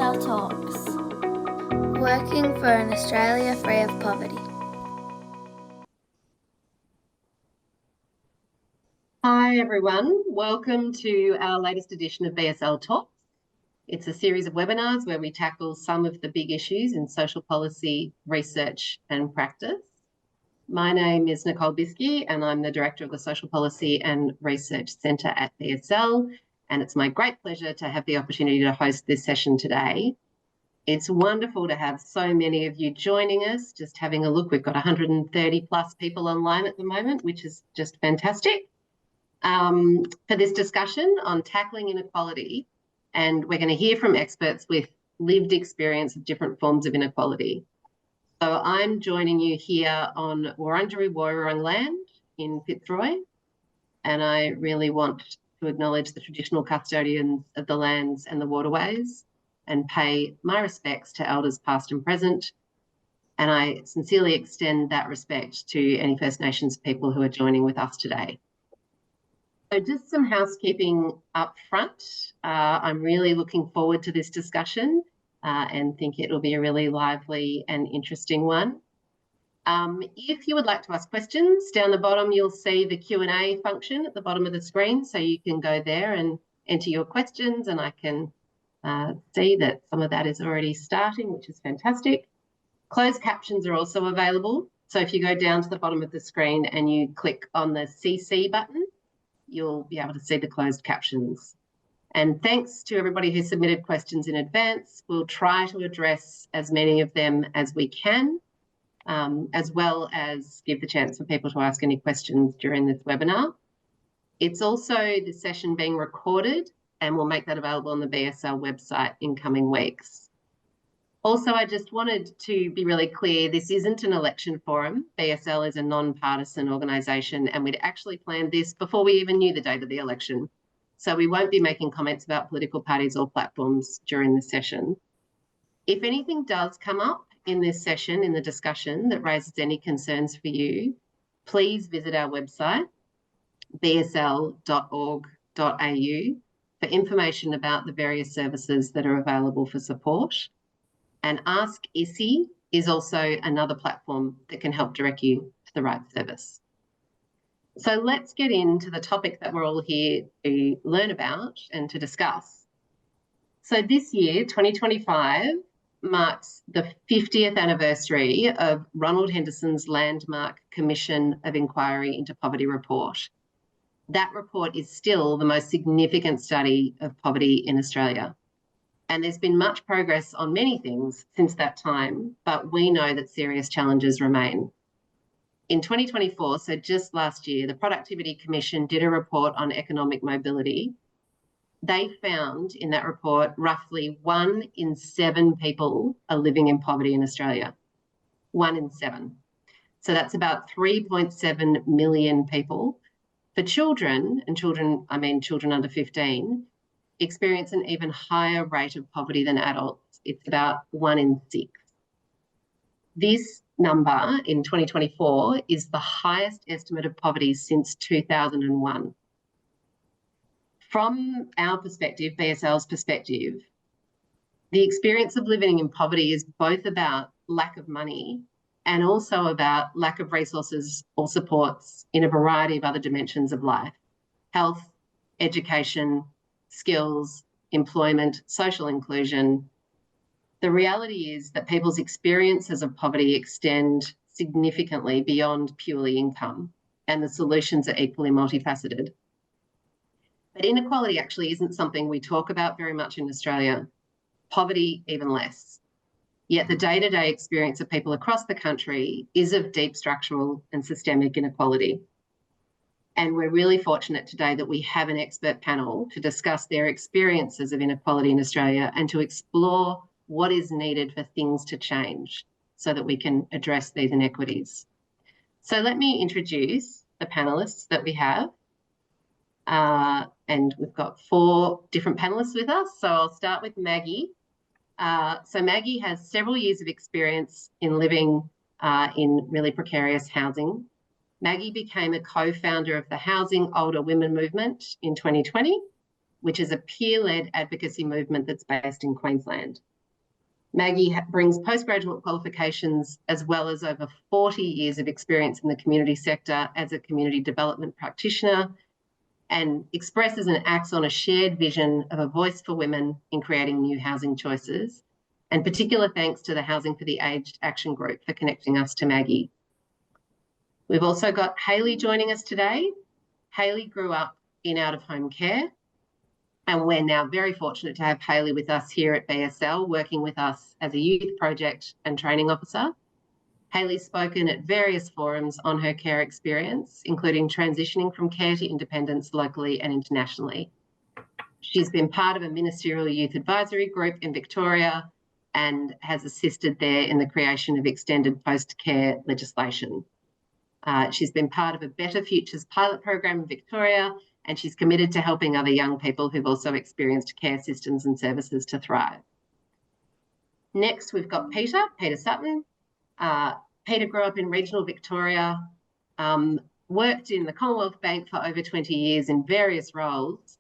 BSL Talks. Working for an Australia free of poverty. Hi everyone, welcome to our latest edition of BSL Talks. It's a series of webinars where we tackle some of the big issues in social policy, research and practice. My name is Nicole Bieske and I'm the Director of the Social Policy and Research Centre at BSL, and it's my great pleasure to have the opportunity to host this session today. It's wonderful to have so many of you joining us. Just having a look, we've got 130 plus people online at the moment, which is just fantastic. For this discussion on tackling inequality, and we're going to hear from experts with lived experience of different forms of inequality. So I'm joining you here on Wurundjeri Woiwurrung land in Fitzroy, and I really want to acknowledge the traditional custodians of the lands and the waterways and pay my respects to elders past and present, and I sincerely extend that respect to any First Nations people who are joining with us today. So just some housekeeping up front. I'm really looking forward to this discussion and think it will be a really lively and interesting one. If you would like to ask questions, down the bottom you'll see the Q&A function at the bottom of the screen, so you can go there and enter your questions, and I can see that some of that is already starting, which is fantastic. Closed captions are also available, so if you go down to the bottom of the screen and you click on the CC button, you'll be able to see the closed captions. And thanks to everybody who submitted questions in advance. We'll try to address as many of them as we can, as well as give the chance for people to ask any questions during this webinar. It's also the session being recorded, and we'll make that available on the BSL website in coming weeks. Also, I just wanted to be really clear, this isn't an election forum. BSL is a non-partisan organisation, and we'd actually planned this before we even knew the date of the election. So we won't be making comments about political parties or platforms during the session. If anything does come up in this session, in the discussion, that raises any concerns for you, please visit our website, bsl.org.au, for information about the various services that are available for support. And Ask ISI is also another platform that can help direct you to the right service. So let's get into the topic that we're all here to learn about and to discuss. So this year, 2025, marks the 50th anniversary of Ronald Henderson's landmark Commission of Inquiry into Poverty report. That report is still the most significant study of poverty in Australia. And there's been much progress on many things since that time, but we know that serious challenges remain. In 2024, so just last year, the Productivity Commission did a report on economic mobility. They found in that report roughly 1 in 7 people are living in poverty in Australia. 1 in 7. So that's about 3.7 million people. For children, and children, I mean children under 15, experience an even higher rate of poverty than adults. It's about 1 in 6. This number in 2024 is the highest estimate of poverty since 2001. From our perspective, BSL's perspective, the experience of living in poverty is both about lack of money and also about lack of resources or supports in a variety of other dimensions of life: health, education, skills, employment, social inclusion. The reality is that people's experiences of poverty extend significantly beyond purely income, and the solutions are equally multifaceted. But inequality actually isn't something we talk about very much in Australia. Poverty, even less. Yet the day-to-day experience of people across the country is of deep structural and systemic inequality. And we're really fortunate today that we have an expert panel to discuss their experiences of inequality in Australia and to explore what is needed for things to change so that we can address these inequities. So let me introduce the panellists that we have. And we've got 4 different panellists with us. So I'll start with Maggie. So Maggie has several years of experience in living in really precarious housing. Maggie became a co-founder of the Housing Older Women movement in 2020, which is a peer-led advocacy movement that's based in Queensland. Maggie brings postgraduate qualifications as well as over 40 years of experience in the community sector as a community development practitioner, and expresses and acts on a shared vision of a voice for women in creating new housing choices. And particular thanks to the Housing for the Aged Action Group for connecting us to Maggie. We've also got Hayley joining us today. Hayley grew up in out-of-home care, and we're now very fortunate to have Hayley with us here at BSL, working with us as a youth project and training officer. Hayley's spoken at various forums on her care experience, including transitioning from care to independence locally and internationally. She's been part of a ministerial youth advisory group in Victoria and has assisted there in the creation of extended post-care legislation. She's been part of a Better Futures pilot program in Victoria, and she's committed to helping other young people who've also experienced care systems and services to thrive. Next, we've got Peter Sutton. Peter grew up in regional Victoria, worked in the Commonwealth Bank for over 20 years in various roles,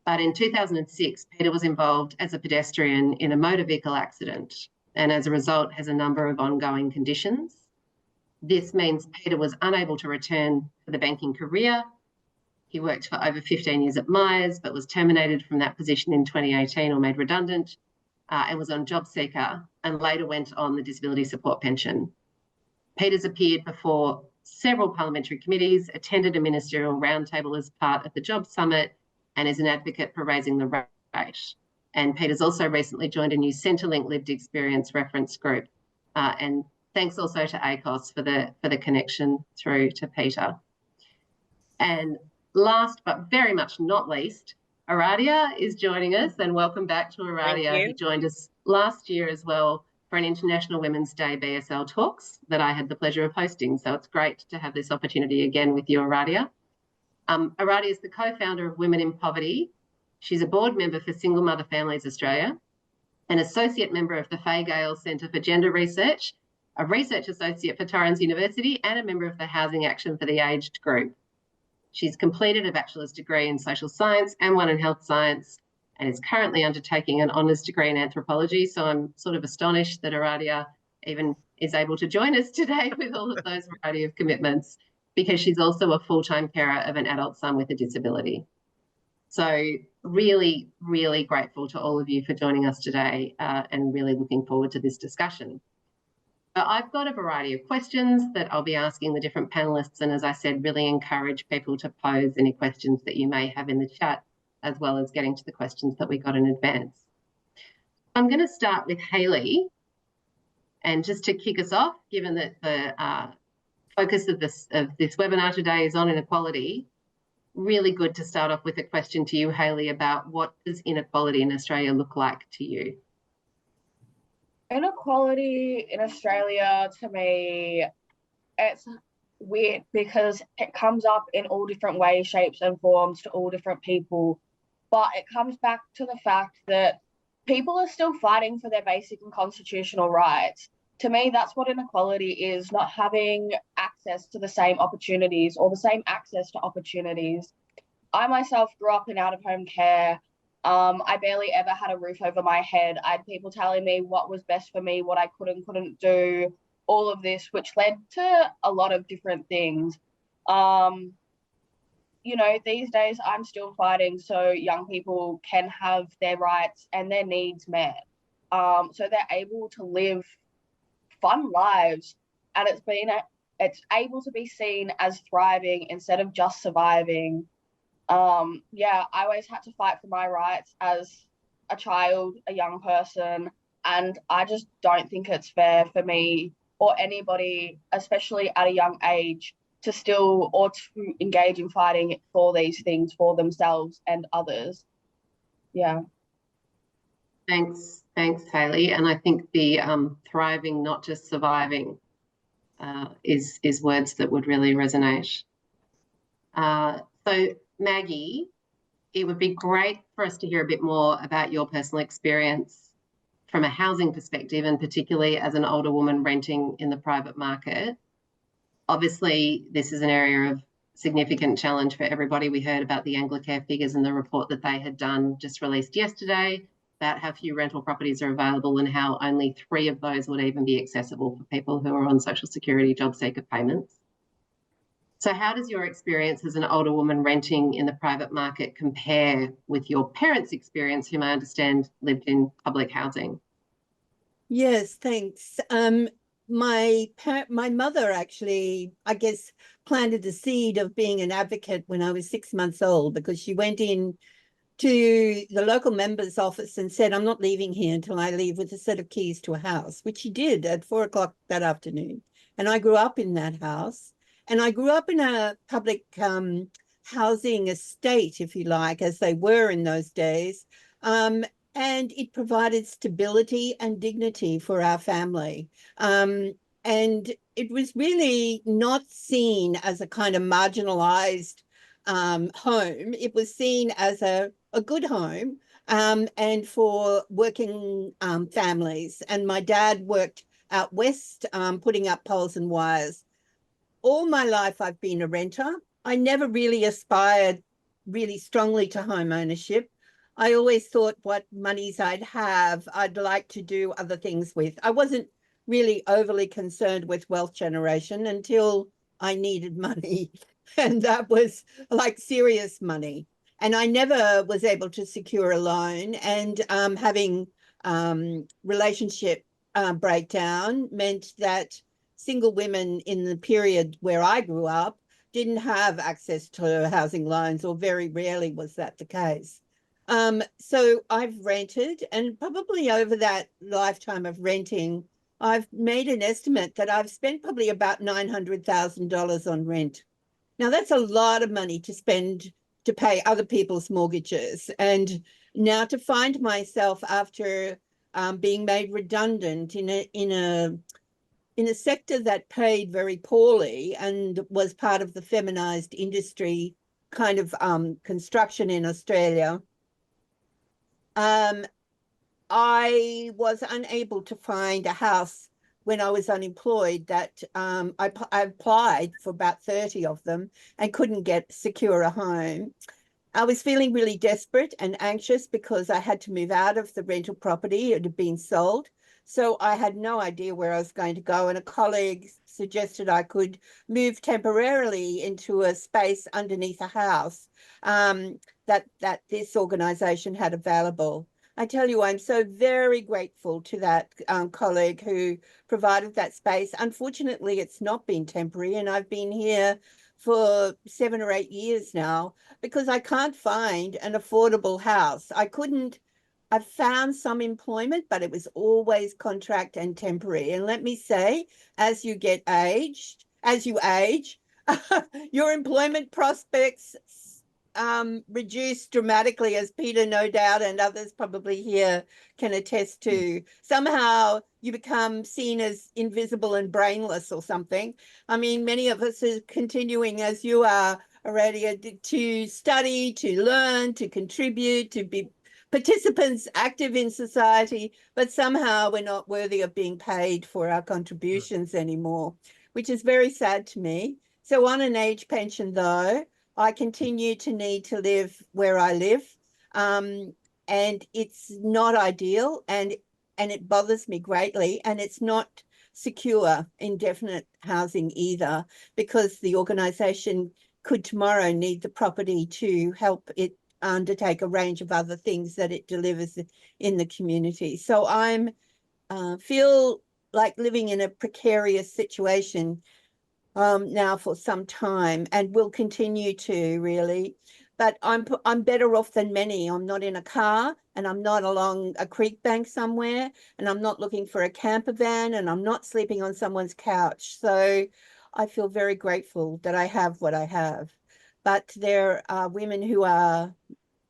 but in 2006, Peter was involved as a pedestrian in a motor vehicle accident, and as a result has a number of ongoing conditions. This means Peter was unable to return to the banking career. He worked for over 15 years at Myers, but was terminated from that position in 2018 or made redundant, and was on job seeker and later went on the disability support pension. Peter's appeared before several parliamentary committees, attended a ministerial roundtable as part of the Job Summit, and is an advocate for raising the rate. And Peter's also recently joined a new Centrelink lived experience reference group. And thanks also to ACOS for the connection through to Peter. And last but very much not least, Aradia is joining us, and welcome back to Aradia. He joined us last year as well for an International Women's Day BSL Talks that I had the pleasure of hosting. So it's great to have this opportunity again with you, Aradia. Aradia is the co-founder of Women in Poverty. She's a board member for Single Mother Families Australia, an associate member of the Fay Gale Centre for Gender Research, a research associate for Torrens University, and a member of the Housing Action for the Aged group. She's completed a bachelor's degree in social science and one in health science, and is currently undertaking an honours degree in anthropology. So I'm sort of astonished that Aradia even is able to join us today with all of those variety of commitments, because she's also a full-time carer of an adult son with a disability. So really, really grateful to all of you for joining us today, and really looking forward to this discussion. I've got a variety of questions that I'll be asking the different panellists, and as I said, really encourage people to pose any questions that you may have in the chat, as well as getting to the questions that we got in advance. I'm going to start with Hayley, and just to kick us off, given that the focus of this webinar today is on inequality, really good to start off with a question to you, Hayley, about what does inequality in Australia look like to you? Inequality in Australia, to me, it's weird because it comes up in all different ways, shapes and forms to all different people. But it comes back to the fact that people are still fighting for their basic and constitutional rights. To me, that's what inequality is, not having access to the same opportunities or the same access to opportunities. I myself grew up in out-of-home care. I barely ever had a roof over my head. I had people telling me what was best for me, what I could and couldn't do, all of this, which led to a lot of different things. You know, these days I'm still fighting so young people can have their rights and their needs met. So they're able to live fun lives, and it's able to be seen as thriving instead of just surviving. Yeah, I always had to fight for my rights as a child, a young person, and I just don't think it's fair for me or anybody, especially at a young age, to still or to engage in fighting for these things for themselves and others. Yeah. Thanks, Hayley. And I think the thriving, not just surviving, is words that would really resonate. So Maggie, it would be great for us to hear a bit more about your personal experience from a housing perspective, and particularly as an older woman renting in the private market. Obviously, this is an area of significant challenge for everybody. We heard about the Anglicare figures and the report that they had done, just released yesterday, about how few rental properties are available and how only 3 of those would even be accessible for people who are on social security job seeker payments. So how does your experience as an older woman renting in the private market compare with your parents' experience, whom I understand lived in public housing? Yes, thanks. My mother actually, I guess, planted the seed of being an advocate when I was 6 months old, because she went in to the local member's office and said, I'm not leaving here until I leave with a set of keys to a house, which she did at 4 o'clock that afternoon. And I grew up in that house. And I grew up in a public housing estate, if you like, as they were in those days. And it provided stability and dignity for our family. And it was really not seen as a kind of marginalized home. It was seen as a good home, and for working families. And my dad worked out west, putting up poles and wires. All my life, I've been a renter. I never really aspired really strongly to home ownership. I always thought what monies I'd have, I'd like to do other things with. I wasn't really overly concerned with wealth generation until I needed money. And that was like serious money. And I never was able to secure a loan. And having relationship breakdown meant that single women in the period where I grew up didn't have access to housing loans, or very rarely was that the case. So I've rented, and probably over that lifetime of renting, I've made an estimate that I've spent probably about $900,000 on rent. Now, that's a lot of money to spend to pay other people's mortgages. And now to find myself after being made redundant in a sector that paid very poorly and was part of the feminized industry kind of construction in Australia, I was unable to find a house when I was unemployed that I applied for about 30 of them and couldn't secure a home. I was feeling really desperate and anxious because I had to move out of the rental property. It had been sold. So I had no idea where I was going to go. And a colleague suggested I could move temporarily into a space underneath a house that this organization had available. I tell you, I'm so very grateful to that colleague who provided that space. Unfortunately, it's not been temporary, and I've been here for 7 or 8 years now because I can't find an affordable house. I've found some employment, but it was always contract and temporary. And let me say, as you age, your employment prospects reduce dramatically, as Peter, no doubt, and others probably here can attest to. Somehow you become seen as invisible and brainless or something. I mean, many of us are continuing, as you are, Aradia, to study, to learn, to contribute, to be participants active in society, but somehow we're not worthy of being paid for our contributions anymore, which is very sad to me. So on an age pension, though, I continue to need to live where I live, and it's not ideal, and it bothers me greatly, and it's not secure indefinite housing either, because the organisation could tomorrow need the property to help it undertake a range of other things that it delivers in the community. So I'm feel like living in a precarious situation now for some time, and will continue to, really. But I'm better off than many. I'm not in a car, and I'm not along a creek bank somewhere, and I'm not looking for a camper van, and I'm not sleeping on someone's couch. So I feel very grateful that I have what I have. But there are women who are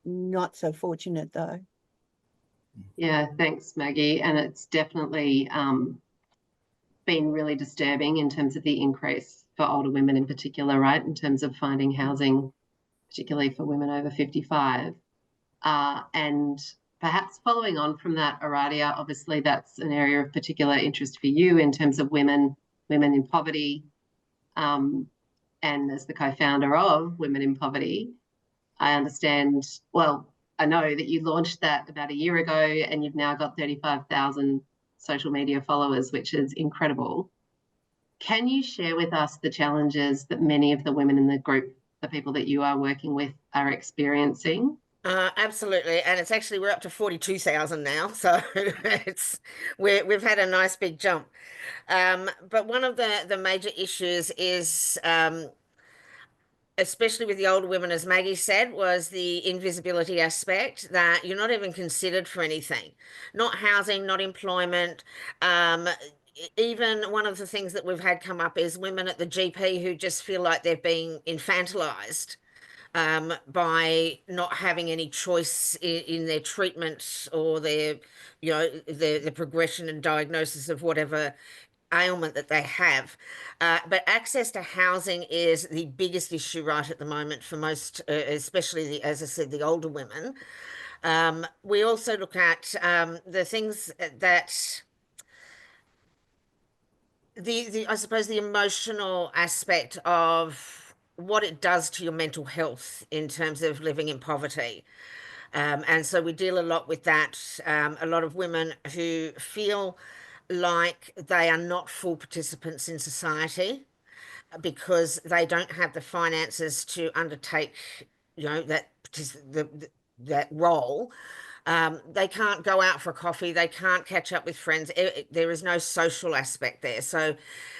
not so fortunate, though. Yeah, thanks, Maggie. And it's definitely been really disturbing in terms of the increase for older women in particular, right, in terms of finding housing, particularly for women over 55. And perhaps following on from that, Aradia, obviously that's an area of particular interest for you in terms of women in poverty. And as the co-founder of Women in Poverty, I understand, well, I know that you launched that about a year ago and you've now got 35,000 social media followers, which is incredible. Can you share with us the challenges that many of the women in the group, the people that you are working with, are experiencing? Absolutely, and it's actually we're up to 42,000 now, so we've had a nice big jump. But one of the major issues is, especially with the older women, as Maggie said, was the invisibility aspect, that you're not even considered for anything, not housing, not employment. Even one of the things that we've had come up is women at the GP who just feel like they're being infantilized by not having any choice in their treatment or their, the progression and diagnosis of whatever ailment that they have. But access to housing is the biggest issue right at the moment for most, especially, as I said, the older women. We also look at the things that I suppose the emotional aspect of what it does to your mental health in terms of living in poverty. And so we deal a lot with that. A lot of women who feel like they are not full participants in society because they don't have the finances to undertake, that role. They can't go out for coffee. They can't catch up with friends. There is no social aspect there. So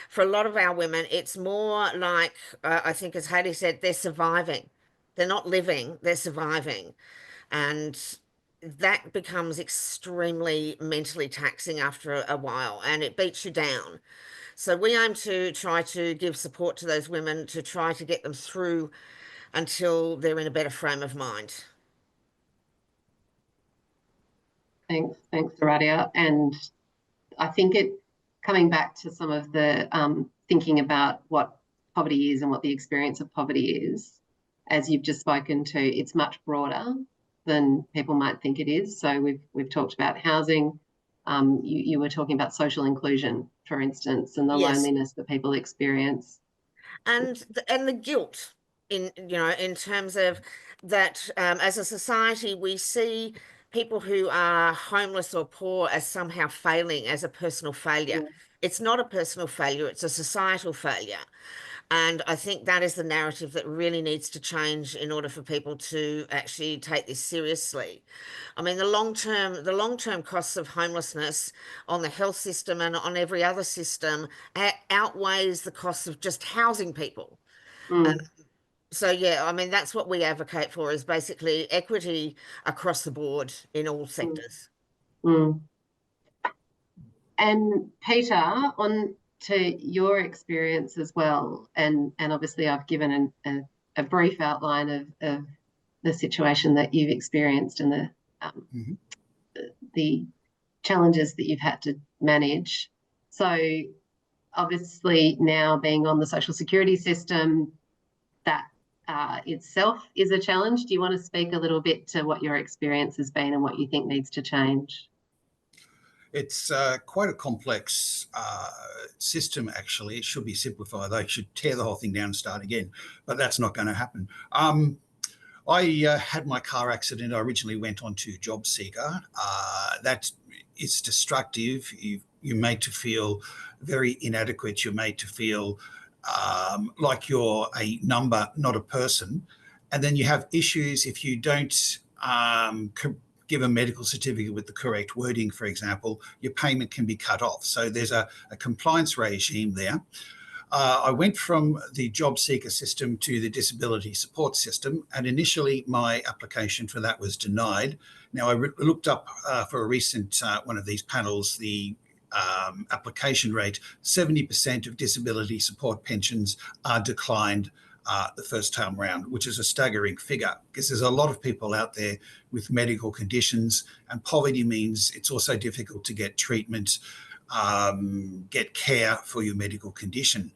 for a lot of our women, it's more like, I think, as Hayley said, they're surviving. They're not living, they're surviving. And that becomes extremely mentally taxing after a while, and it beats you down. So we aim to try to give support to those women to try to get them through until they're in a better frame of mind. Thanks, Aradia. And I think coming back to some of the thinking about what poverty is and what the experience of poverty is, as you've just spoken to, it's much broader than people might think it is. So we've talked about housing. You were talking about social inclusion, for instance, and the loneliness that people experience, and the guilt in terms of that. As a society, we see people who are homeless or poor as somehow failing, as a personal failure. It's not a personal failure, it's a societal failure. And I think that is the narrative that really needs to change in order for people to actually take this seriously. I mean, the long-term costs of homelessness on the health system and on every other system outweighs the costs of just housing people. So yeah, I mean, that's what we advocate for, is basically equity across the board in all sectors. And Peter, on to your experience as well, and obviously I've given a brief outline of the situation that you've experienced and the challenges that you've had to manage. So obviously now being on the social security system, that itself is a challenge. Do you want to speak a little bit to what your experience has been and what you think needs to change? It's quite a complex system, actually. It should be simplified. They should tear the whole thing down and start again, but that's not going to happen. I had my car accident. I originally went on to Job Seeker. That is destructive. You're made to feel very inadequate. You're made to feel like you're a number, not a person. And then you have issues if you don't give a medical certificate with the correct wording, for example, your payment can be cut off. So there's a compliance regime there. I went from the job seeker system to the disability support system, and initially my application for that was denied. Now I looked up for a recent one of these panels, the application rate. 70% of disability support pensions are declined the first time round, which is a staggering figure, because there's a lot of people out there with medical conditions, and poverty means it's also difficult to get treatment, get care for your medical condition.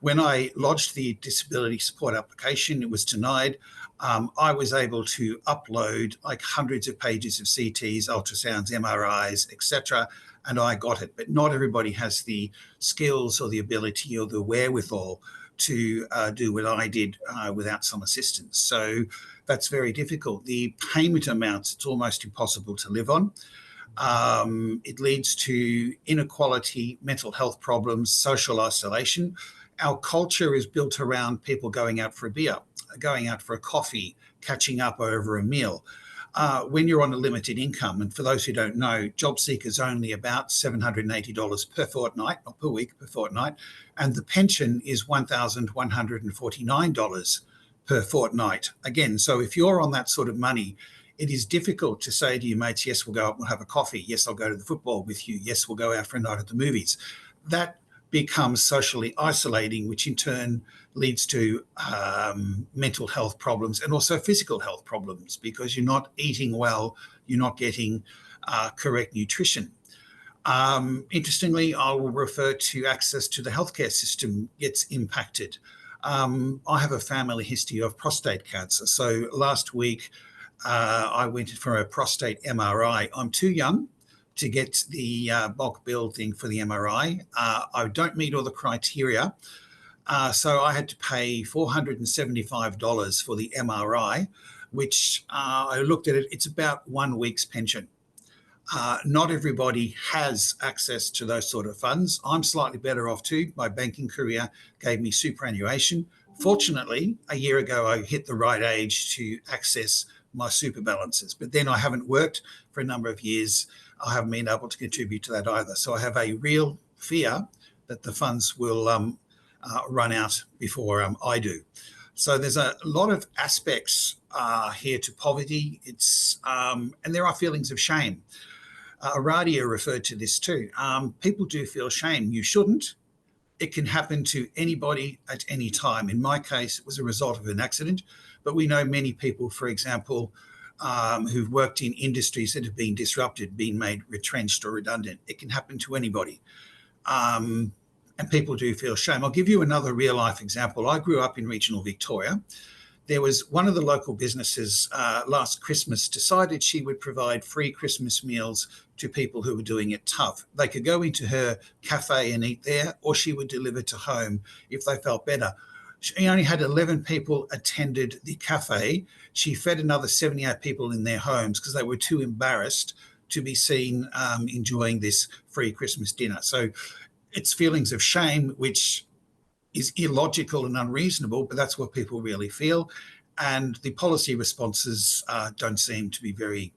When I lodged the disability support application, it was denied. I was able to upload like hundreds of pages of CTs, ultrasounds, MRIs, etc., and I got it. But not everybody has the skills or the ability or the wherewithal to do what I did without some assistance. So that's very difficult. The payment amounts, it's almost impossible to live on. It leads to inequality, mental health problems, social isolation. Our culture is built around people going out for a beer, going out for a coffee, catching up over a meal. When you're on a limited income, and for those who don't know, job seekers only about $780 per fortnight, not per week, per fortnight, and the pension is $1,149 per fortnight. Again, so if you're on that sort of money, it is difficult to say to your mates, yes, we'll go out and have a coffee. Yes, I'll go to the football with you. Yes, we'll go out for a night at the movies. That becomes socially isolating, which in turn leads to mental health problems and also physical health problems, because you're not eating well, you're not getting correct nutrition. Interestingly, I will refer to access to the healthcare system gets impacted. I have a family history of prostate cancer. So last week, I went for a prostate MRI. I'm too young to get the bulk bill thing for the MRI. I don't meet all the criteria. So I had to pay $475 for the MRI, which I looked at it, it's about 1 week's pension. Not everybody has access to those sort of funds. I'm slightly better off too. My banking career gave me superannuation. Fortunately, a year ago, I hit the right age to access my super balances, but then I haven't worked for a number of years. I haven't been able to contribute to that either. So I have a real fear that the funds will run out before I do. So there's a lot of aspects here to poverty. It's and there are feelings of shame. Aradia referred to this too. People do feel shame. You shouldn't. It can happen to anybody at any time. In my case, it was a result of an accident, but we know many people, for example, who've worked in industries that have been disrupted, been made retrenched or redundant. It can happen to anybody. And people do feel shame. I'll give you another real life example. I grew up in regional Victoria. There was one of the local businesses last Christmas decided she would provide free Christmas meals to people who were doing it tough. They could go into her cafe and eat there, or she would deliver to home if they felt better. She only had 11 people attended the cafe. She fed another 78 people in their homes because they were too embarrassed to be seen enjoying this free Christmas dinner. So it's feelings of shame, which is illogical and unreasonable, but that's what people really feel. And the policy responses don't seem to be very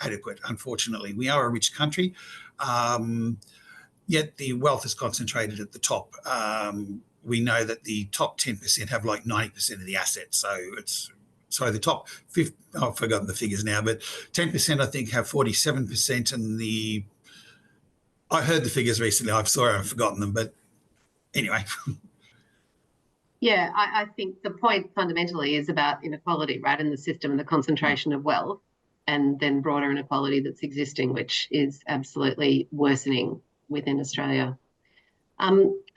adequate, unfortunately. We are a rich country, yet the wealth is concentrated at the top. We know that the top 10% have like 90% of the assets. So it's, sorry, the top 50, I've forgotten the figures now, but 10% I think have 47%, and I heard the figures recently. I'm sorry, I've forgotten them, but anyway. Yeah, I think the point fundamentally is about inequality, right, in the system and the concentration of wealth, and then broader inequality that's existing, which is absolutely worsening within Australia.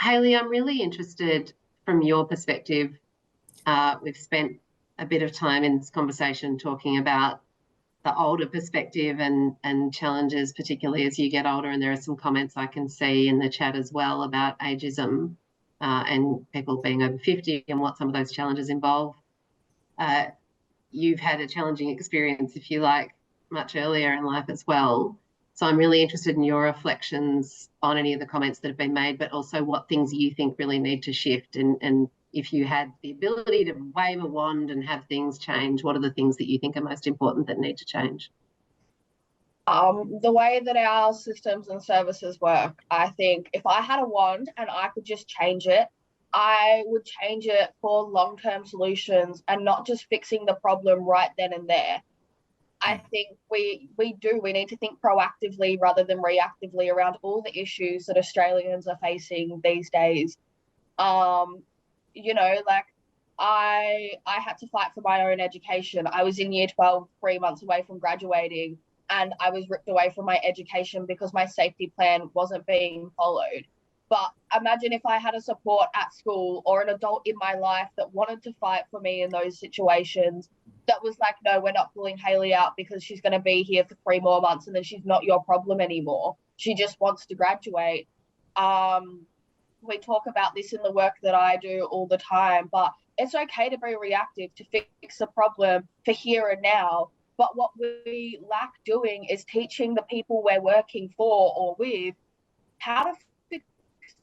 Hayley, I'm really interested from your perspective. We've spent a bit of time in this conversation talking about the older perspective and challenges, particularly as you get older, and there are some comments I can see in the chat as well about ageism. And people being over 50 and what some of those challenges involve. You've had a challenging experience, if you like, much earlier in life as well. So I'm really interested in your reflections on any of the comments that have been made, but also what things you think really need to shift. And if you had the ability to wave a wand and have things change, what are the things that you think are most important that need to change? The way that our systems and services work, I think if I had a wand and I could just change it, I would change it for long-term solutions and not just fixing the problem right then and there. I think we need to think proactively rather than reactively around all the issues that Australians are facing these days. You know, like I had to fight for my own education. I was in year 12, 3 months away from graduating, and I was ripped away from my education because my safety plan wasn't being followed. But imagine if I had a support at school or an adult in my life that wanted to fight for me in those situations, that was like, no, we're not pulling Hayley out because she's going to be here for 3 more months and then she's not your problem anymore. She just wants to graduate. we talk about this in the work that I do all the time, but it's okay to be reactive, to fix a problem for here and now. But what we lack doing is teaching the people we're working for or with how to fix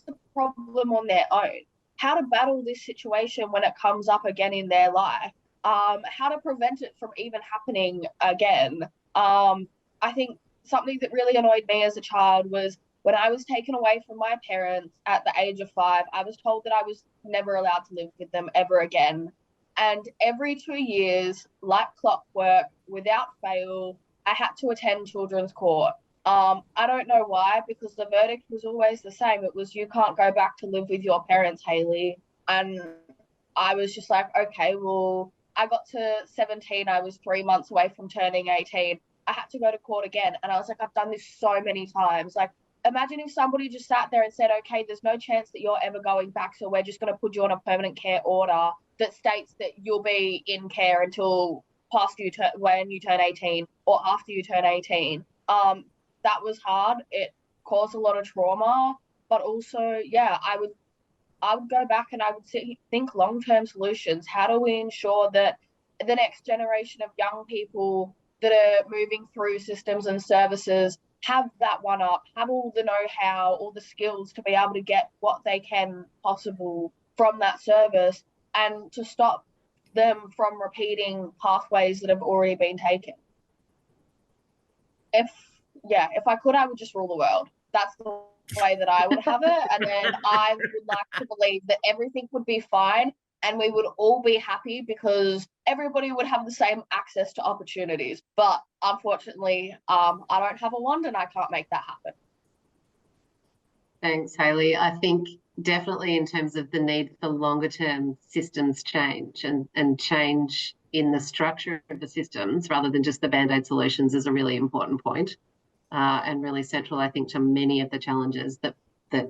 the problem on their own, how to battle this situation when it comes up again in their life, how to prevent it from even happening again. I think something that really annoyed me as a child was when I was taken away from my parents at the age of 5, I was told that I was never allowed to live with them ever again. And every 2 years, like clockwork, without fail, I had to attend children's court. I don't know why, because the verdict was always the same. It was, you can't go back to live with your parents, Hayley. And I was just like, okay, well, I got to 17. I was 3 months away from turning 18. I had to go to court again. And I was like, I've done this so many times. Like, imagine if somebody just sat there and said, okay, there's no chance that you're ever going back, so we're just going to put you on a permanent care order that states that you'll be in care until past when you turn 18 or after you turn 18. That was hard. It caused a lot of trauma, but also, yeah, I would go back and I would think long-term solutions. How do we ensure that the next generation of young people that are moving through systems and services have that one up, have all the know-how, all the skills to be able to get what they can possible from that service, and to stop them from repeating pathways that have already been taken. If I could, I would just rule the world. That's the way that I would have it. And then I would like to believe that everything would be fine and we would all be happy because everybody would have the same access to opportunities. But unfortunately, I don't have a wand and I can't make that happen. Thanks, Hayley. I think definitely in terms of the need for longer term systems change and change in the structure of the systems rather than just the Band-Aid solutions is a really important point, and really central, I think, to many of the challenges that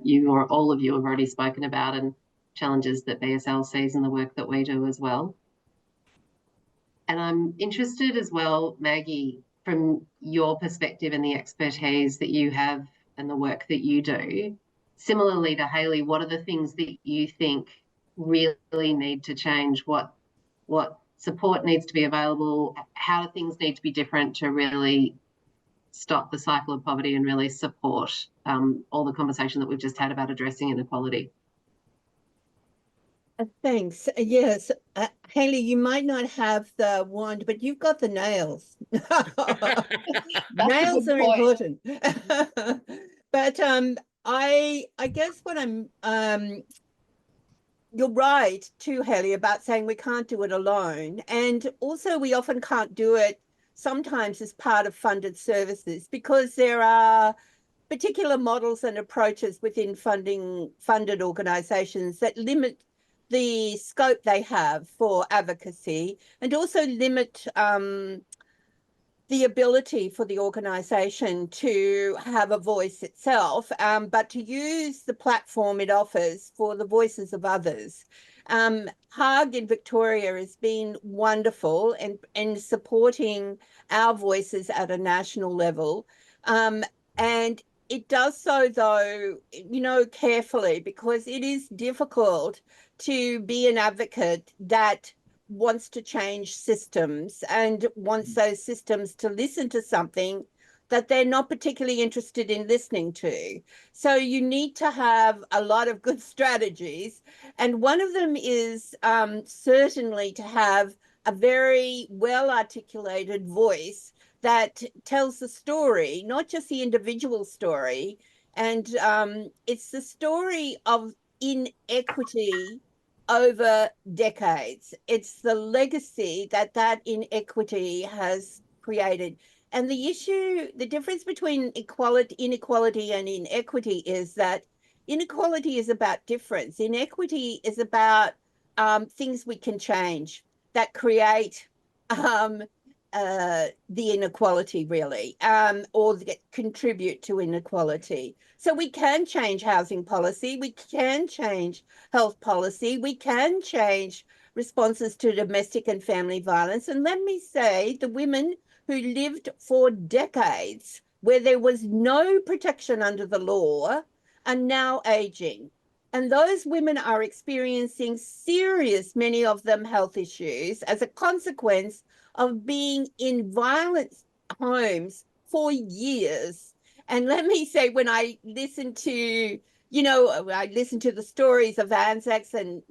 you or all of you have already spoken about, and challenges that BSL sees in the work that we do as well. And I'm interested as well, Maggie, from your perspective and the expertise that you have and the work that you do, similarly to Hayley, what are the things that you think really need to change? What support needs to be available? How do things need to be different to really stop the cycle of poverty and really support all the conversation that we've just had about addressing inequality? Thanks. Yes, Hayley, you might not have the wand, but you've got the nails. Nails are important. But I guess what you're right too, Hayley, about saying we can't do it alone, and also we often can't do it sometimes as part of funded services because there are particular models and approaches within funded organisations that limit the scope they have for advocacy and also limit the ability for the organisation to have a voice itself, but to use the platform it offers for the voices of others. HUG in Victoria has been wonderful in supporting our voices at a national level. And it does so, though, carefully, because it is difficult to be an advocate that wants to change systems and wants those systems to listen to something that they're not particularly interested in listening to. So you need to have a lot of good strategies. And one of them is certainly to have a very well-articulated voice that tells the story, not just the individual story. And it's the story of inequity over decades. It's the legacy that inequity has created. And the difference between inequality and inequity is that inequality is about difference. Inequity is about things we can change that create the inequality, really, or that contribute to inequality. So we can change housing policy, we can change health policy, we can change responses to domestic and family violence. And let me say, the women who lived for decades where there was no protection under the law are now aging. And those women are experiencing serious, many of them, health issues as a consequence of being in violent homes for years. And let me say, when I listen to, I listen to the stories of Anzacs and,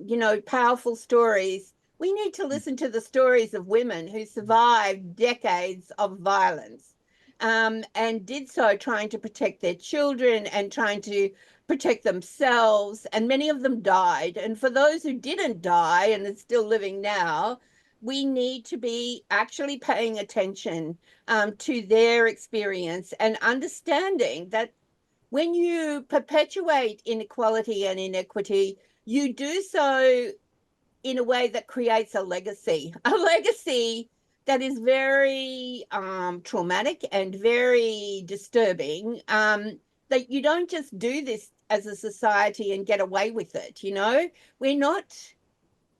powerful stories, we need to listen to the stories of women who survived decades of violence, and did so trying to protect their children and trying to protect themselves. And many of them died. And for those who didn't die and are still living now, we need to be actually paying attention to their experience and understanding that when you perpetuate inequality and inequity, you do so in a way that creates a legacy that is very traumatic and very disturbing. That you don't just do this as a society and get away with it. We're not,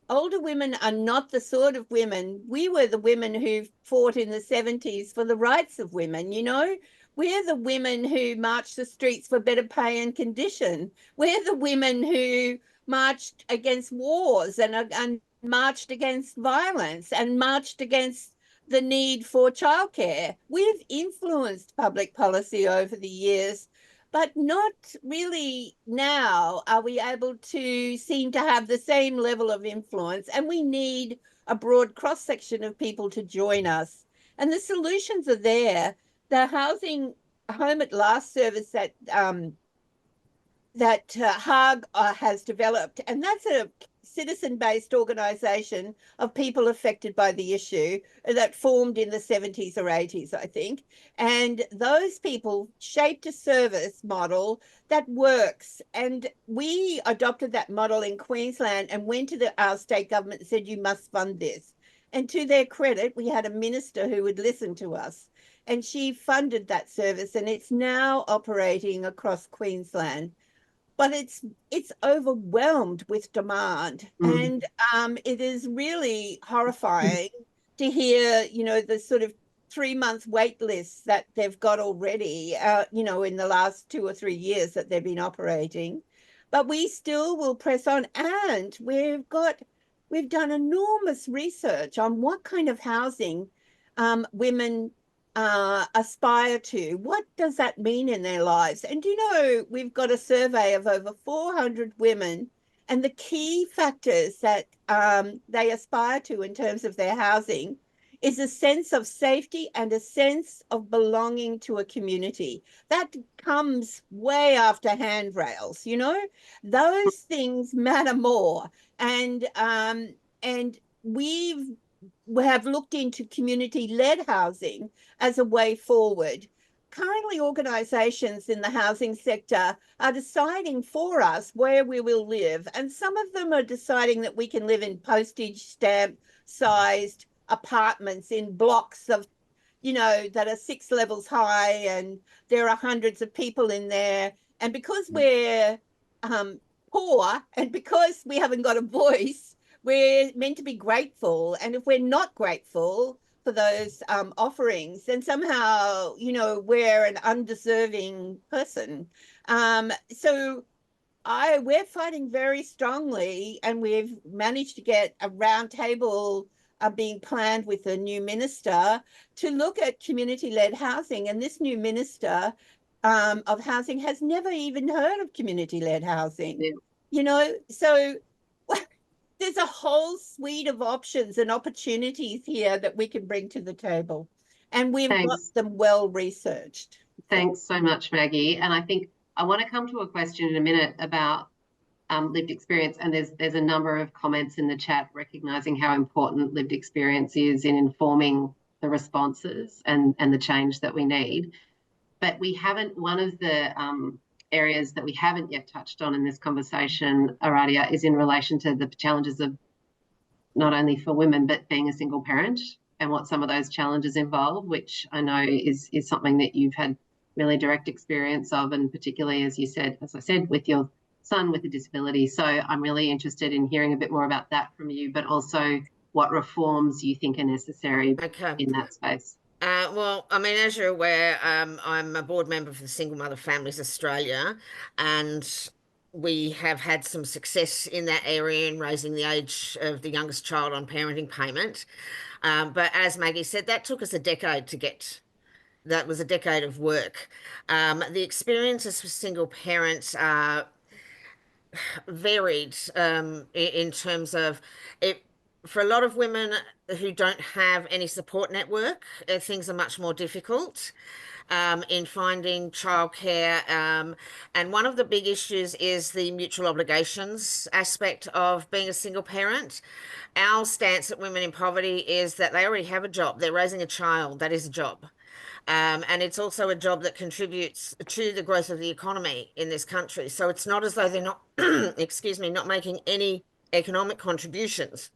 older women are not the sort of women. We were the women who fought in the 70s for the rights of women. We're the women who marched the streets for better pay and condition. We're the women who marched against wars and marched against violence and marched against the need for childcare. We've influenced public policy over the years, but not really now are we able to seem to have the same level of influence. And we need a broad cross-section of people to join us. And the solutions are there. The housing home at last service that HAG has developed, and that's a citizen-based organisation of people affected by the issue that formed in the 70s or 80s, I think. And those people shaped a service model that works. And we adopted that model in Queensland and went to our state government and said, you must fund this. And to their credit, we had a minister who would listen to us. And she funded that service, and it's now operating across Queensland. But it's overwhelmed with demand. And it is really horrifying to hear, the sort of 3-month wait lists that they've got already, in the last 2 or 3 years that they've been operating. But we still will press on, and we've done enormous research on what kind of housing women aspire to. What does that mean in their lives? And we've got a survey of over 400 women, and the key factors that they aspire to in terms of their housing is a sense of safety and a sense of belonging to a community. That comes way after handrails. Those things matter more. And we have looked into community-led housing as a way forward. Currently, organisations in the housing sector are deciding for us where we will live, and some of them are deciding that we can live in postage stamp-sized apartments in blocks of, that are 6 levels high, and there are hundreds of people in there. And because we're poor and because we haven't got a voice, we're meant to be grateful. And if we're not grateful for those offerings, then somehow, we're an undeserving person. So we're fighting very strongly, and we've managed to get a roundtable being planned with a new minister to look at community-led housing. And this new minister of housing has never even heard of community-led housing. So there's a whole suite of options and opportunities here that we can bring to the table, and we've got them well researched. Thanks so much, Maggie. And I think I want to come to a question in a minute about lived experience, and there's a number of comments in the chat recognising how important lived experience is in informing the responses and the change that we need. But one of the areas that we haven't yet touched on in this conversation, Aradia, is in relation to the challenges of not only for women, but being a single parent and what some of those challenges involve, which I know is something that you've had really direct experience of, and particularly, as I said, with your son with a disability. So I'm really interested in hearing a bit more about that from you, but also what reforms you think are necessary in that space. Well, I mean, as you're aware, I'm a board member for the Single Mother Families Australia, and we have had some success in that area in raising the age of the youngest child on parenting payment. But as Maggie said, that took us a decade to get. That was a decade of work. The experiences for single parents are varied in terms of it. For a lot of women who don't have any support network, things are much more difficult in finding childcare. And one of the big issues is the mutual obligations aspect of being a single parent. Our stance at Women in Poverty is that they already have a job. They're raising a child. That is a job. And it's also a job that contributes to the growth of the economy in this country. So it's not as though they're not, excuse me, not making any economic contributions.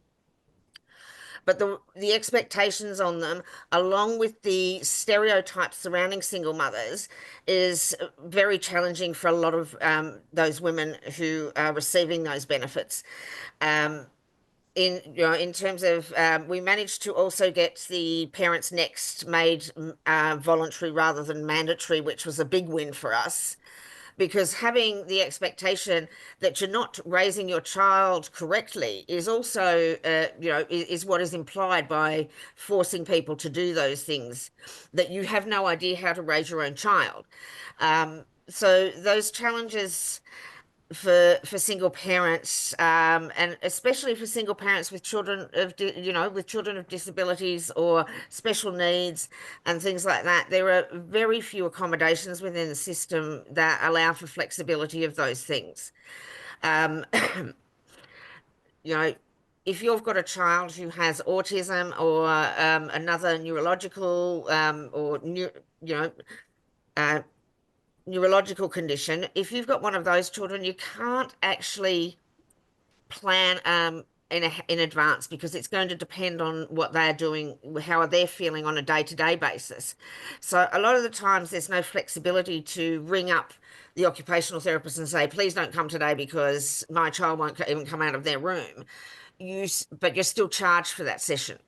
But the expectations on them, along with the stereotypes surrounding single mothers, is very challenging for a lot of those women who are receiving those benefits. In terms of we managed to also get the Parents Next made voluntary rather than mandatory, which was a big win for us, because having the expectation that you're not raising your child correctly is also is what is implied by forcing people to do those things, that you have no idea how to raise your own child. So those challenges for single parents, and especially for single parents with children of disabilities or special needs and things like that, there are very few accommodations within the system that allow for flexibility of those things. If you've got a child who has autism or another neurological neurological condition, if you've got one of those children, you can't actually plan in advance, because it's going to depend on what they're doing, how they're feeling on a day-to-day basis. So a lot of the times there's no flexibility to ring up the occupational therapist and say, please don't come today because my child won't even come out of their room. But you're still charged for that session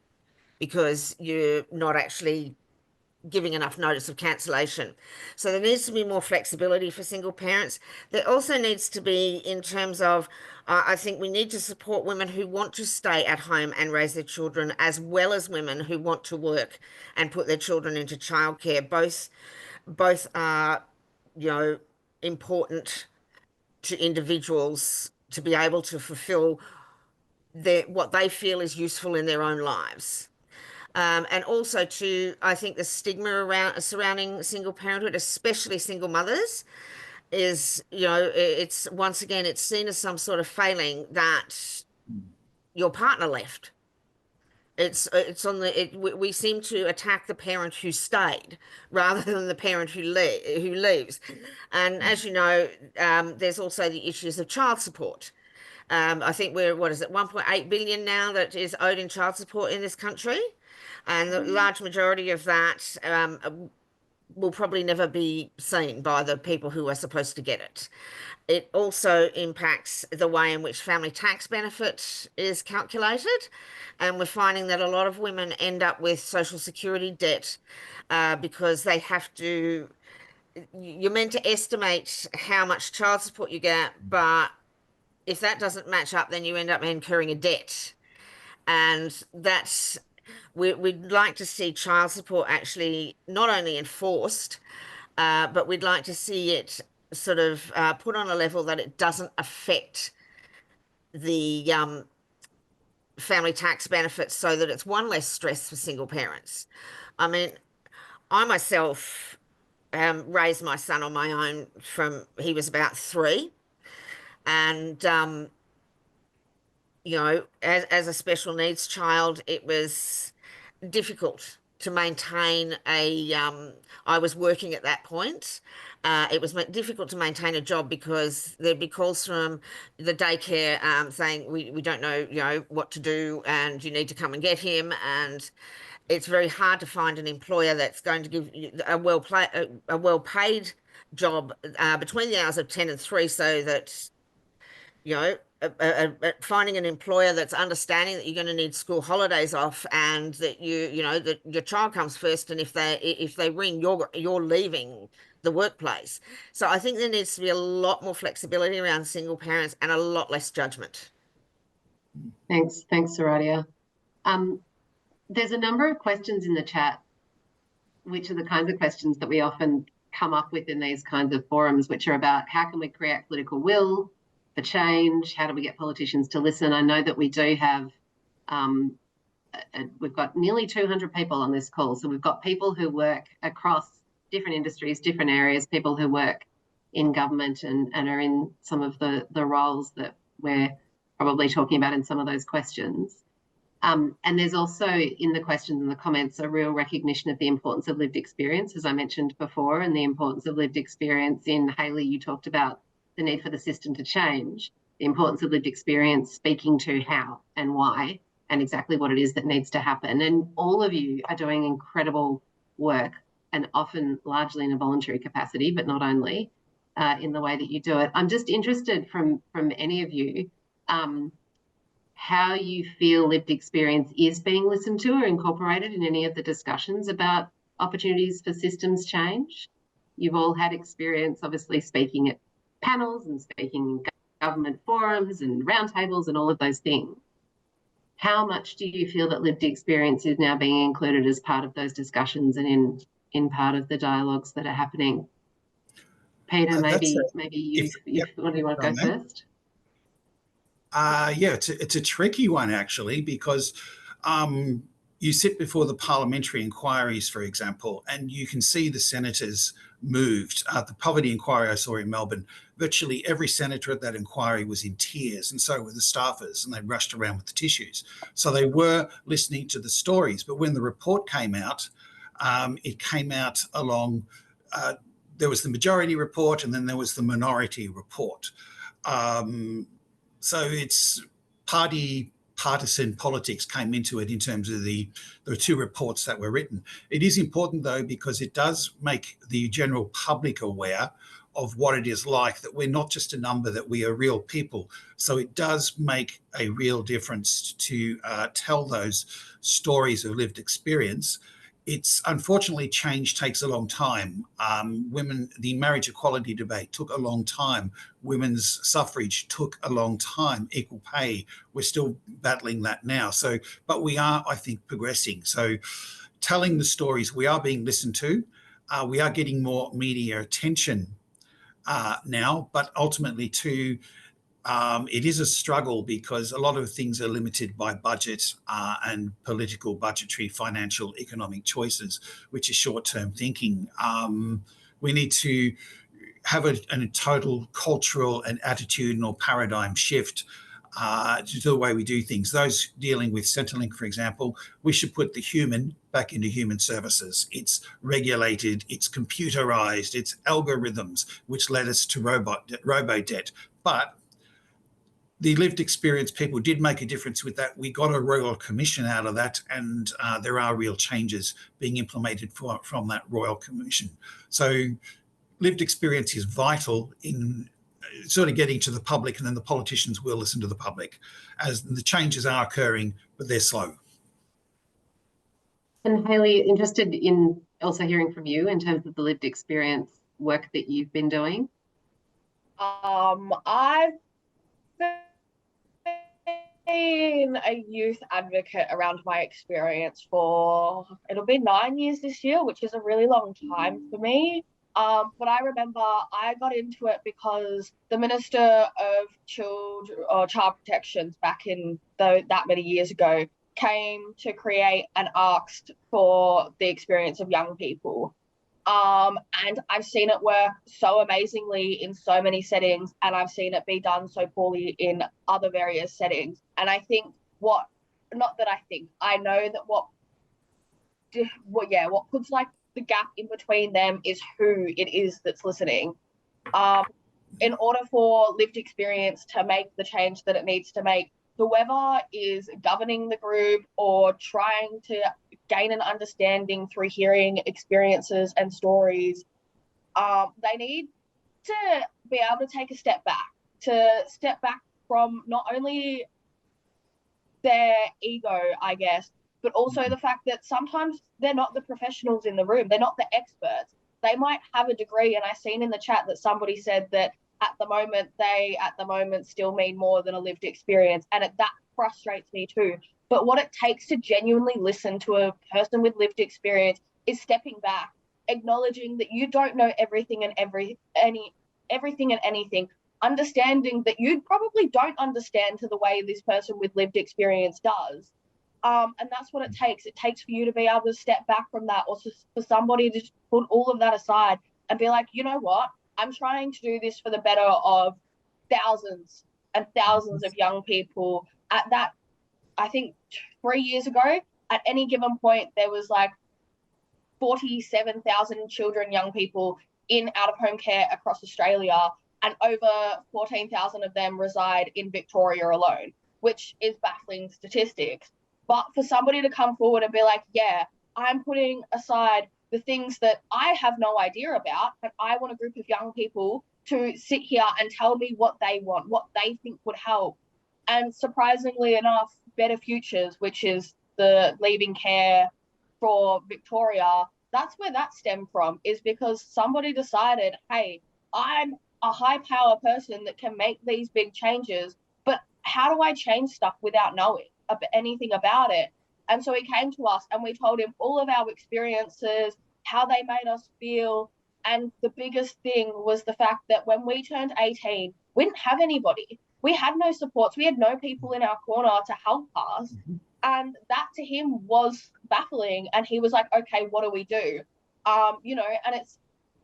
because you're not actually giving enough notice of cancellation. So there needs to be more flexibility for single parents. There also needs to be, in terms of, I think we need to support women who want to stay at home and raise their children, as well as women who want to work and put their children into childcare. Both are, important to individuals to be able to fulfill what they feel is useful in their own lives. And also I think the stigma surrounding single parenthood, especially single mothers, is, it's once again, it's seen as some sort of failing that your partner left. We seem to attack the parent who stayed rather than the parent who leaves. And as you know, there's also the issues of child support. I think we're, 1.8 billion now that is owed in child support in this country. And the large majority of that will probably never be seen by the people who are supposed to get it. It also impacts the way in which family tax benefit is calculated. And we're finding that a lot of women end up with social security debt because they have to, you're meant to estimate how much child support you get, but if that doesn't match up, then you end up incurring a debt. And that's, we'd like to see child support actually not only enforced, but we'd like to see it sort of put on a level that it doesn't affect the family tax benefits, so that it's one less stress for single parents. I mean, I myself raised my son on my own from he was about 3. And as a special needs child, it was difficult to maintain I was working at that point. It was difficult to maintain a job because there'd be calls from the daycare saying, we don't know, what to do, and you need to come and get him. And it's very hard to find an employer that's going to give you a well-paid job between the hours of 10 and 3, so that finding an employer that's understanding that you're going to need school holidays off, and that that your child comes first, and if they ring, you're leaving the workplace. So I think there needs to be a lot more flexibility around single parents and a lot less judgment. Thanks, Aradia. There's a number of questions in the chat, which are the kinds of questions that we often come up with in these kinds of forums, which are about how can we create political will for change? How do we get politicians to listen? I know that we do have, we've got nearly 200 people on this call. So we've got people who work across different industries, different areas, people who work in government and are in some of the roles that we're probably talking about in some of those questions. And there's also in the questions and the comments a real recognition of the importance of lived experience, as I mentioned before, and the importance of lived experience in Hayley, you talked about the need for the system to change, the importance of lived experience speaking to how and why and exactly what it is that needs to happen. And all of you are doing incredible work and often largely in a voluntary capacity, but not only in the way that you do it. I'm just interested from any of you, how you feel lived experience is being listened to or incorporated in any of the discussions about opportunities for systems change. You've all had experience, obviously, speaking at panels and speaking in government forums and roundtables and all of those things. How much do you feel that lived experience is now being included as part of those discussions and in part of the dialogues that are happening? Peter, maybe you want to go first? Yeah, it's a tricky one actually, because you sit before the parliamentary inquiries, for example, and you can see the senators moved. The poverty inquiry I saw in Melbourne, virtually every senator at that inquiry was in tears, and so were the staffers, and they rushed around with the tissues. So they were listening to the stories. But when the report came out, it came out along, there was the majority report and then there was the minority report. So it's partisan politics came into it in terms of the two reports that were written. It is important, though, because it does make the general public aware of what it is like, that we're not just a number, that we are real people. So it does make a real difference to tell those stories of lived experience. It's unfortunately, change takes a long time. The marriage equality debate took a long time. Women's suffrage took a long time. Equal pay, we're still battling that now. So, but we are, I think, progressing. So telling the stories, we are being listened to. We are getting more media attention now, but ultimately too, it is a struggle because a lot of things are limited by budget and political, budgetary, financial, economic choices, which is short-term thinking. We need to have a total cultural and attitudinal paradigm shift to the way we do things. Those dealing with Centrelink, for example, we should put the human back into human services. It's regulated, it's computerized, it's algorithms, which led us to robo-debt. But the lived experience people did make a difference with that. We got a Royal Commission out of that, and there are real changes being implemented from that Royal Commission. So lived experience is vital in sort of getting to the public, and then the politicians will listen to the public as the changes are occurring, but they're slow. And Hayley, interested in also hearing from you in terms of the lived experience work that you've been doing. I've been a youth advocate around my experience for, it'll be 9 years this year, which is a really long time for me. But I remember I got into it because the Minister of Child Protections back in that many years ago came to create and asked for the experience of young people. And I've seen it work so amazingly in so many settings, and I've seen it be done so poorly in other various settings. And I think I know that what puts like the gap in between them is who it is that's listening. In order for lived experience to make the change that it needs to make, whoever is governing the group or trying to gain an understanding through hearing experiences and stories, they need to be able to take a step back from not only their ego, I guess, but also the fact that sometimes they're not the professionals in the room, they're not the experts. they might have a degree. And I seen in the chat that somebody said that at the moment still mean more than a lived experience. And that frustrates me too. But what it takes to genuinely listen to a person with lived experience is stepping back, acknowledging that you don't know everything and anything, understanding that you probably don't understand to the way this person with lived experience does. And that's what it takes. It takes for you to be able to step back from that, or for somebody to just put all of that aside and be like, you know what? I'm trying to do this for the better of thousands and thousands of young people. At that, I think 3 years ago, at any given point, there was like 47,000 children, young people in out-of-home care across Australia, and over 14,000 of them reside in Victoria alone, which is baffling statistics. But for somebody to come forward and be like, yeah, I'm putting aside the things that I have no idea about, and I want a group of young people to sit here and tell me what they want, what they think would help. And surprisingly enough, Better Futures, which is the leaving care for Victoria, that's where that stemmed from, is because somebody decided, hey, I'm a high power person that can make these big changes, but how do I change stuff without knowing anything about it? And so he came to us and we told him all of our experiences, how they made us feel. And the biggest thing was the fact that when we turned 18, we didn't have anybody. We had no supports. We had no people in our corner to help us. And that to him was baffling. And he was like, okay, what do we do? You know, and it's,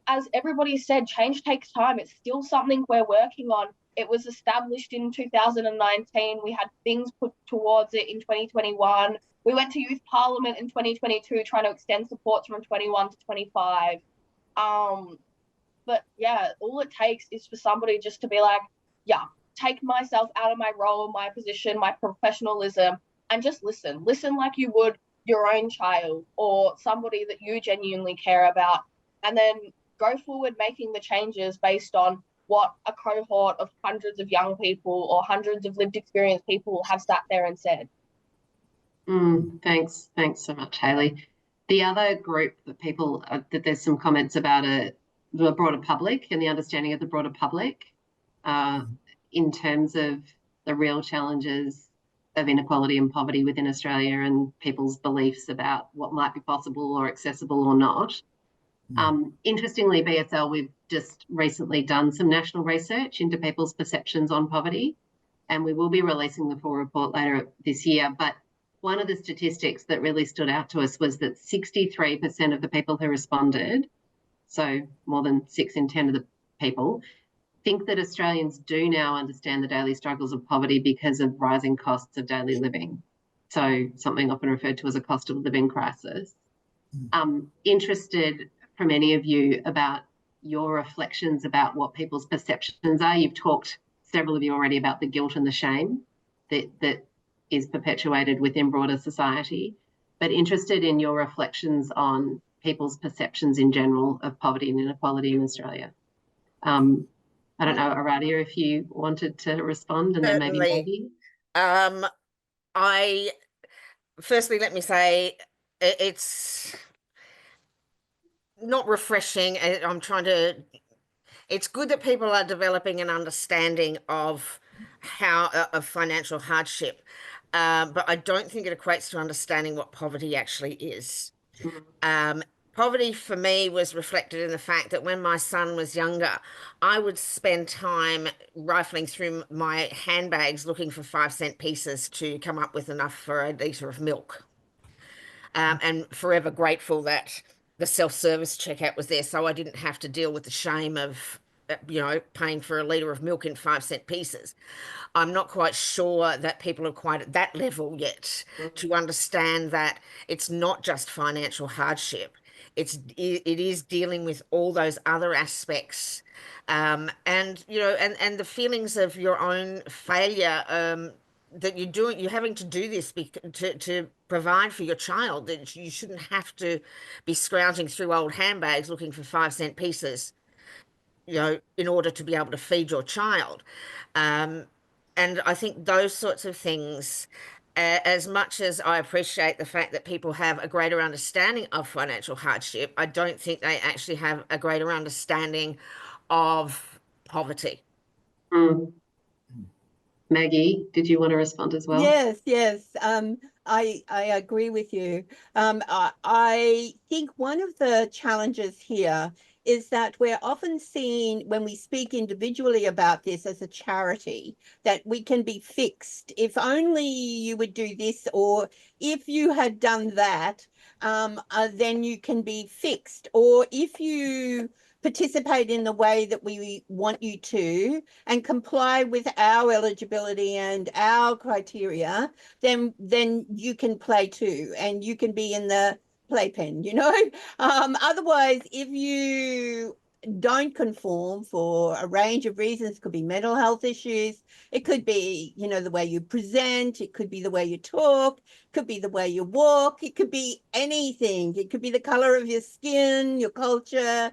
as everybody said, change takes time. It's still something we're working on. It was established in 2019. We had things put towards it in 2021. We went to youth parliament in 2022, trying to extend supports from 21 to 25. But yeah, all it takes is for somebody just to be like, yeah, take myself out of my role, my position, my professionalism, and just listen. Listen like you would your own child or somebody that you genuinely care about, and then go forward making the changes based on what a cohort of hundreds of young people or hundreds of lived experience people have sat there and said. Thanks so much, Hayley. The other group that people, that there's some comments about the broader public and the understanding of the broader public in terms of the real challenges of inequality and poverty within Australia and people's beliefs about what might be possible or accessible or not. Interestingly, BSL, we've just recently done some national research into people's perceptions on poverty, and we will be releasing the full report later this year. But one of the statistics that really stood out to us was that 63% of the people who responded, so more than 6 in 10 of the people, think that Australians do now understand the daily struggles of poverty because of rising costs of daily living. So something often referred to as a cost of living crisis. Interested from any of you about your reflections about what people's perceptions are. You've talked, several of you already, about the guilt and the shame that is perpetuated within broader society, but interested in your reflections on people's perceptions in general of poverty and inequality in Australia. I don't know, Aradia, if you wanted to respond, and then maybe Maggie. Firstly, let me say it's not refreshing. It's good that people are developing an understanding of of financial hardship, but I don't think it equates to understanding what poverty actually is. Poverty for me was reflected in the fact that when my son was younger, I would spend time rifling through my handbags looking for 5-cent pieces to come up with enough for a litre of milk. And forever grateful that the self-service checkout was there, so I didn't have to deal with the shame of, you know, paying for a litre of milk in 5-cent pieces. I'm not quite sure that people are quite at that level yet to understand that it's not just financial hardship. It is dealing with all those other aspects, and you know, and the feelings of your own failure, that you're having to do this to provide for your child, that you shouldn't have to be scrounging through old handbags looking for 5-cent pieces, you know, in order to be able to feed your child. And I think those sorts of things as much as I appreciate the fact that people have a greater understanding of financial hardship, I don't think they actually have a greater understanding of poverty. Mm. Maggie, did you want to respond as well? Yes, yes. I agree with you. I think one of the challenges here is that we're often seen when we speak individually about this as a charity, that we can be fixed. If only you would do this, or if you had done that, then you can be fixed. Or if you participate in the way that we want you to and comply with our eligibility and our criteria, then you can play too, and you can be in the playpen, you know. Otherwise, if you don't conform for a range of reasons, it could be mental health issues, it could be, you know, the way you present, it could be the way you talk, it could be the way you walk, it could be anything, it could be the color of your skin, your culture,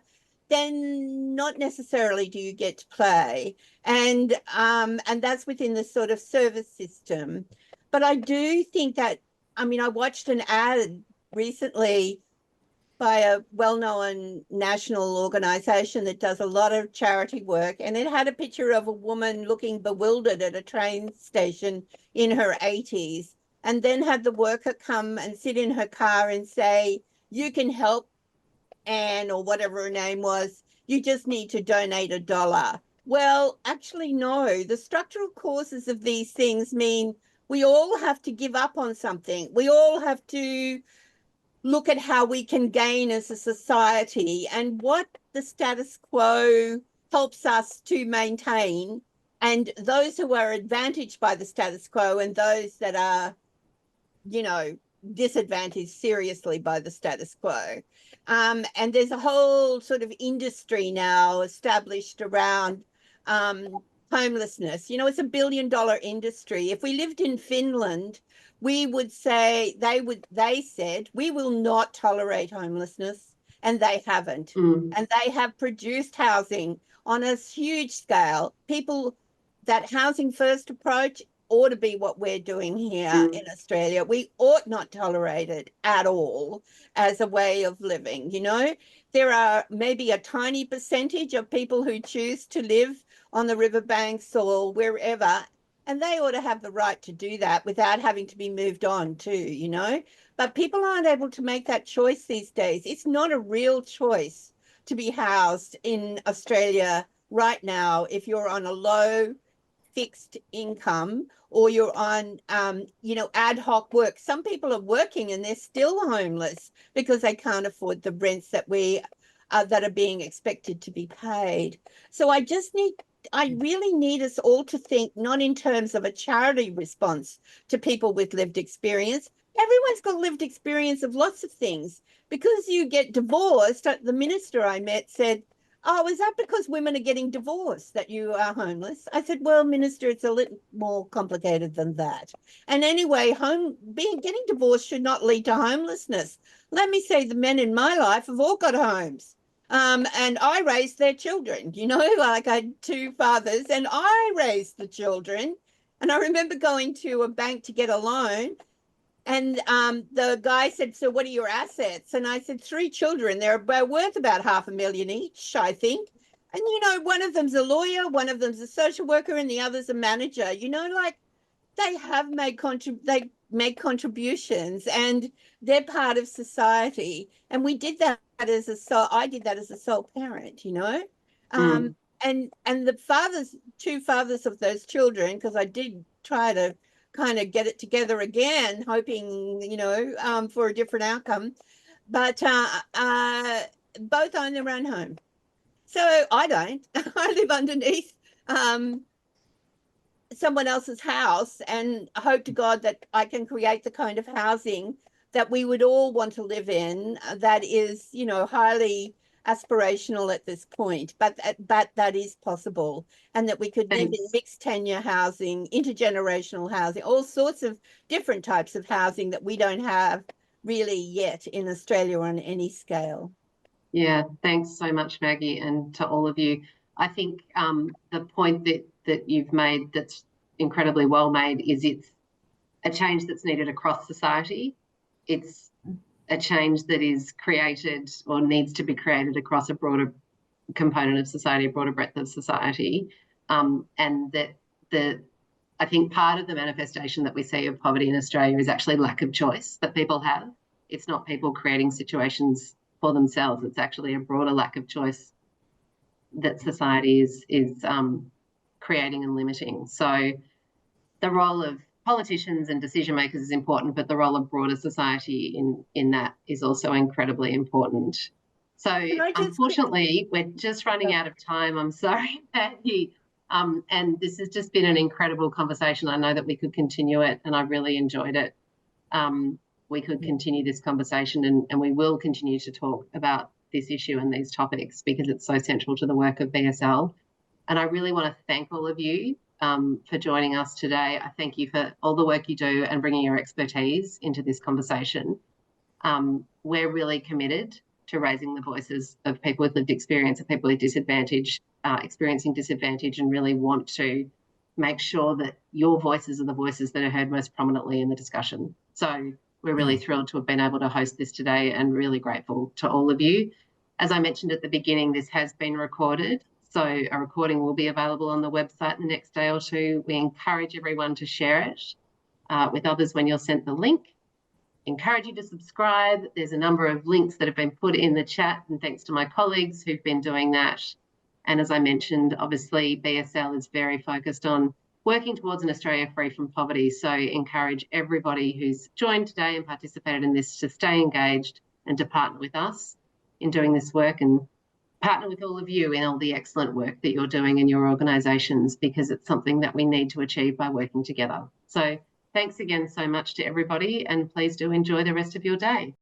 then not necessarily do you get to play. And that's within the sort of service system. But I do think that, I mean, I watched an ad recently by a well-known national organization that does a lot of charity work, and it had a picture of a woman looking bewildered at a train station in her 80s, and then had the worker come and sit in her car and say, you can help Anne, or whatever her name was, you just need to donate $1. Well, actually, no. The structural causes of these things mean we all have to give up on something. We all have to look at how we can gain as a society and what the status quo helps us to maintain, and those who are advantaged by the status quo and those that are, you know, disadvantaged seriously by the status quo. And there's a whole sort of industry now established around homelessness. You know, it's $1 billion industry. If we lived in Finland, we would say, they said, we will not tolerate homelessness, and they haven't. And they have produced housing on a huge scale. People, that housing first approach ought to be what we're doing here in Australia. We ought not tolerate it at all as a way of living, you know. There are maybe a tiny percentage of people who choose to live on the riverbanks or wherever, and they ought to have the right to do that without having to be moved on too, you know. But people aren't able to make that choice these days. It's not a real choice to be housed in Australia right now if you're on a low fixed income, or you're on, you know, ad hoc work. Some people are working and they're still homeless because they can't afford the rents that that are being expected to be paid. So I really need us all to think not in terms of a charity response to people with lived experience. Everyone's got lived experience of lots of things. Because you get divorced, the minister I met said, oh, is that because women are getting divorced that you are homeless? I said, well, Minister, it's a little more complicated than that. And anyway, getting divorced should not lead to homelessness. Let me say, the men in my life have all got homes. And I raised their children, you know, like I had 2 fathers, and I raised the children. And I remember going to a bank to get a loan, and the guy said, so what are your assets? And I said, 3 children. They're worth about $500,000 each, I think. And, you know, one of them's a lawyer, one of them's a social worker, and the other's a manager. You know, like, they have made contributions, and they're part of society. And we did that I did that as a sole parent, you know. And the 2 fathers of those children, because I did try to kind of get it together again, hoping, you know, for a different outcome. But both own their own home. So I don't. I live underneath someone else's house, and I hope to God that I can create the kind of housing that we would all want to live in, that is, you know, highly aspirational at this point, but that is possible, and that we could live in mixed tenure housing, intergenerational housing, all sorts of different types of housing that we don't have really yet in Australia on any scale. Yeah, thanks so much, Maggie, and to all of you. I think the point that you've made that's incredibly well made is a change that's needed across society. It's a change that is created or needs to be created across a broader component of society, a broader breadth of society. And that I think part of the manifestation that we see of poverty in Australia is actually lack of choice that people have. It's not people creating situations for themselves. It's actually a broader lack of choice that society is creating and limiting. So the role of politicians and decision makers is important, but the role of broader society in that is also incredibly important. So unfortunately, we're just running out of time. I'm sorry, Maggie. And this has just been an incredible conversation. I know that we could continue it, and I really enjoyed it. We could continue this conversation, and we will continue to talk about this issue and these topics because it's so central to the work of BSL. And I really want to thank all of you for joining us today. I thank you for all the work you do and bringing your expertise into this conversation. We're really committed to raising the voices of people with lived experience, of people with disadvantage, experiencing disadvantage, and really want to make sure that your voices are the voices that are heard most prominently in the discussion. So we're really thrilled to have been able to host this today and really grateful to all of you. As I mentioned at the beginning, this has been recorded, so a recording will be available on the website in the next day or two. We encourage everyone to share it with others when you're sent the link. Encourage you to subscribe. There's a number of links that have been put in the chat, and thanks to my colleagues who've been doing that. And as I mentioned, obviously BSL is very focused on working towards an Australia free from poverty. So encourage everybody who's joined today and participated in this to stay engaged and to partner with us in doing this work, and partner with all of you in all the excellent work that you're doing in your organisations, because it's something that we need to achieve by working together. So thanks again so much to everybody, and please do enjoy the rest of your day.